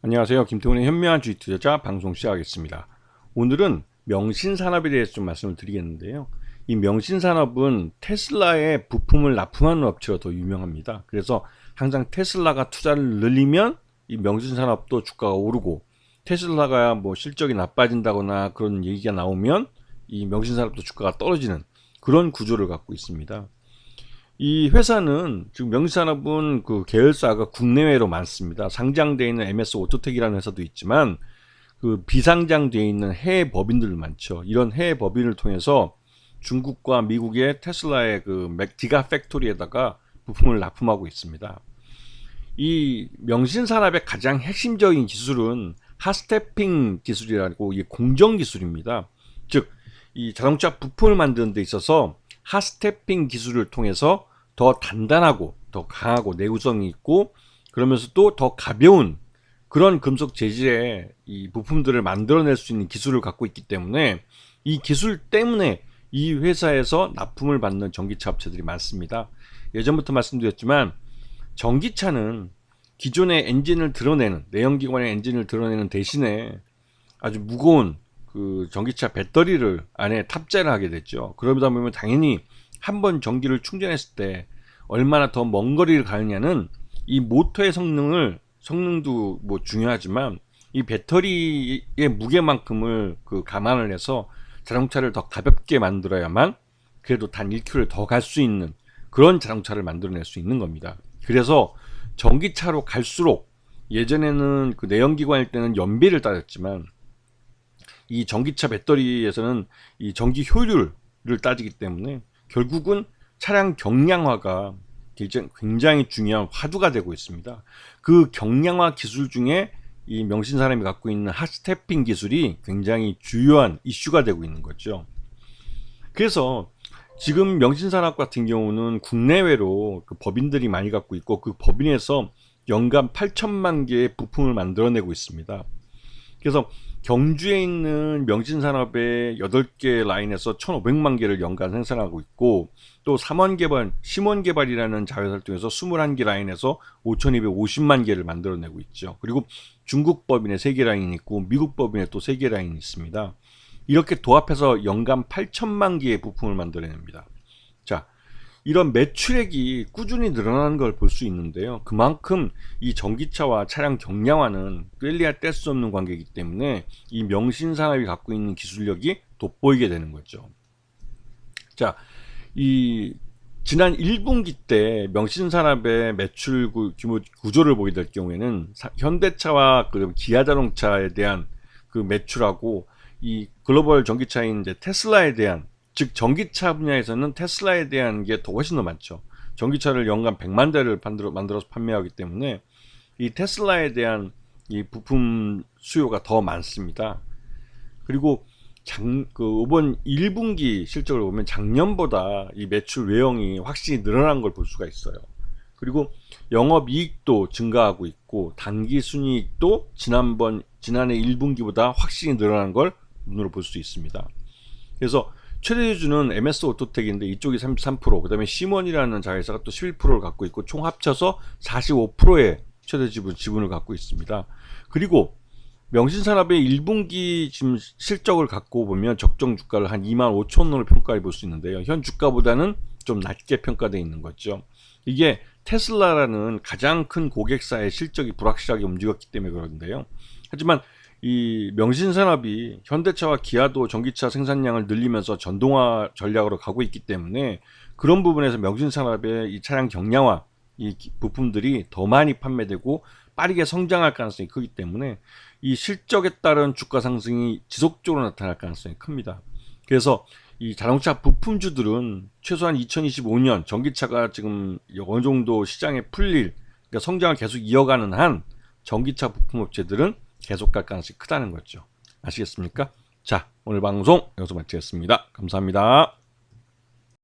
안녕하세요. 김태훈의 현명한 주식 투자자 방송 시작하겠습니다. 오늘은 명신산업에 대해서 좀 말씀을 드리겠는데요. 이 명신산업은 테슬라의 부품을 납품하는 업체로 더 유명합니다. 그래서 항상 테슬라가 투자를 늘리면 이 명신산업도 주가가 오르고, 테슬라가 뭐 실적이 나빠진다거나 그런 얘기가 나오면 이 명신산업도 주가가 떨어지는 그런 구조를 갖고 있습니다. 이 회사는 지금 명신산업은 그 계열사가 국내외로 많습니다. 상장되어 있는 MS 오토텍이라는 회사도 있지만 그 비상장되어 있는 해외 법인들 많죠. 이런 해외 법인을 통해서 중국과 미국의 테슬라의 그 디가 팩토리에다가 부품을 납품하고 있습니다. 이 명신산업의 가장 핵심적인 기술은 핫스태핑 기술이라고 이 공정 기술입니다. 즉, 이 자동차 부품을 만드는 데 있어서 핫스태핑 기술을 통해서 더 단단하고 더 강하고 내구성이 있고, 그러면서도 더 가벼운 그런 금속 재질의 이 부품들을 만들어낼 수 있는 기술을 갖고 있기 때문에, 이 기술 때문에 이 회사에서 납품을 받는 전기차 업체들이 많습니다. 예전부터 말씀드렸지만 전기차는 기존의 엔진을 드러내는, 내연기관의 엔진을 드러내는 대신에 아주 무거운 그 전기차 배터리를 안에 탑재를 하게 됐죠. 그러다 보면 당연히 한번 전기를 충전했을 때 얼마나 더 먼 거리를 가느냐는 이 모터의 성능도 뭐 중요하지만 이 배터리의 무게만큼을 그 감안을 해서 자동차를 더 가볍게 만들어야만 그래도 단 1km를 더 갈 수 있는 그런 자동차를 만들어낼 수 있는 겁니다. 그래서 전기차로 갈수록, 예전에는 그 내연기관일 때는 연비를 따졌지만 이 전기차 배터리에서는 이 전기 효율을 따지기 때문에 결국은 차량 경량화가 굉장히 중요한 화두가 되고 있습니다. 그 경량화 기술 중에 이 명신산업이 갖고 있는 핫스태핑 기술이 굉장히 주요한 이슈가 되고 있는 거죠. 그래서 지금 명신산업 같은 경우는 국내외로 그 법인들이 많이 갖고 있고, 그 법인에서 연간 8천만 개의 부품을 만들어내고 있습니다. 그래서 경주에 있는 명신산업의 8개 라인에서 1,500만 개를 연간 생산하고 있고, 또 심원개발이라는 자회사를 통해서 21개 라인에서 5,250만 개를 만들어내고 있죠. 그리고 중국 법인에 3개 라인이 있고 미국 법인에 또 3개 라인이 있습니다. 이렇게 도합해서 연간 8천만 개의 부품을 만들어냅니다. 자, 이런 매출액이 꾸준히 늘어나는 걸 볼 수 있는데요. 그만큼 이 전기차와 차량 경량화는 뗄래야 뗄 수 없는 관계이기 때문에 이 명신산업이 갖고 있는 기술력이 돋보이게 되는 거죠. 자, 이 지난 1분기 때 명신산업의 매출 규모 구조를 보게 될 경우에는 현대차와 그 기아자동차에 대한 그 매출하고 이 글로벌 전기차인 이제 테슬라에 대한, 즉 전기차 분야에서는 테슬라에 대한 게 더 훨씬 더 많죠. 전기차를 연간 100만 대를 만들어서 판매하기 때문에 이 테슬라에 대한 이 부품 수요가 더 많습니다. 그리고 이번 1분기 실적을 보면 작년보다 이 매출 외형이 확실히 늘어난 걸 볼 수가 있어요. 그리고 영업이익도 증가하고 있고, 당기순이익도 지난해 1분기보다 확실히 늘어난 걸 눈으로 볼 수 있습니다. 그래서 최대 주주는 MS 오토텍인데 이쪽이 33%, 그 다음에 시몬이라는 자회사가 또 11%를 갖고 있고, 총 합쳐서 45%의 최대 지분을 갖고 있습니다. 그리고 명신산업의 1분기 지금 실적을 갖고 보면 적정 주가를 한 25,000원으로 평가해 볼 수 있는데요. 현 주가보다는 좀 낮게 평가되어 있는 거죠. 이게 테슬라라는 가장 큰 고객사의 실적이 불확실하게 움직였기 때문에 그런데요. 하지만 이 명신산업이 현대차와 기아도 전기차 생산량을 늘리면서 전동화 전략으로 가고 있기 때문에 그런 부분에서 명신산업의 이 차량 경량화 이 부품들이 더 많이 판매되고 빠르게 성장할 가능성이 크기 때문에 이 실적에 따른 주가 상승이 지속적으로 나타날 가능성이 큽니다. 그래서 이 자동차 부품주들은 최소한 2025년 전기차가 지금 어느 정도 시장에 풀릴, 그러니까 성장을 계속 이어가는 한 전기차 부품업체들은 계속 갈 가능성이 크다는 거죠. 아시겠습니까? 자, 오늘 방송 여기서 마치겠습니다. 감사합니다.